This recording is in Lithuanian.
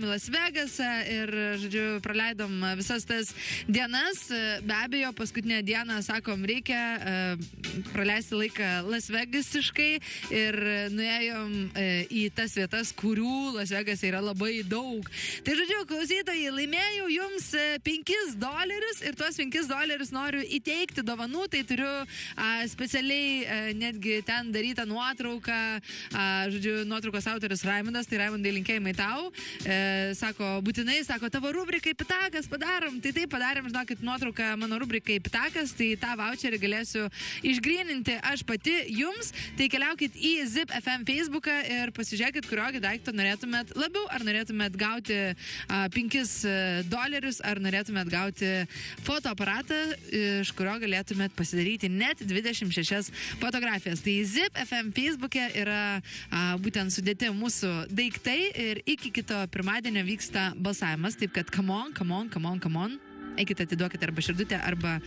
važiavom į Las Vegasą ir, žodžiu, praleidom visas tas dienas. Be abejo, paskutinę dieną, sakom, reikia praleisti laiką Las Vegasiškai ir nuėjom į tas vietas, kurių Las Vegas yra labai daug. Tai, žodžiu, klausytojai, laimėjau jums $5 ir tuos $5 noriu įteikti dovanų, tai turiu specialiai netgi ten darytą nuotrauką, žodžiu, nuotraukos autorius Raimundas, tai Raimundai linkėjimai tau, sako, būtinai, sako, tavo rubrikai Pitakas padarom, tai taip padarėm, žinokit, nuotrauką mano rubrikai Pitakas, tai tą voucherį galėsiu išgryninti aš pati jums, tai keliaukit į Zip FM Facebooką ir pasižiūrėkit, kuriokį daiktą norėtumėt labiau, ar norėtumėt gauti $5, ar norėtumėt gauti fotoaparatą, iš kurio galėtumėt pasidaryti net 26 fotografijas. Tai Zip FM Facebook'e yra būtent sudėti mūsų daiktai ir iki kito pirmadienio vyksta balsavimas, taip kad come on, eikite atiduokite arba širdutę, arba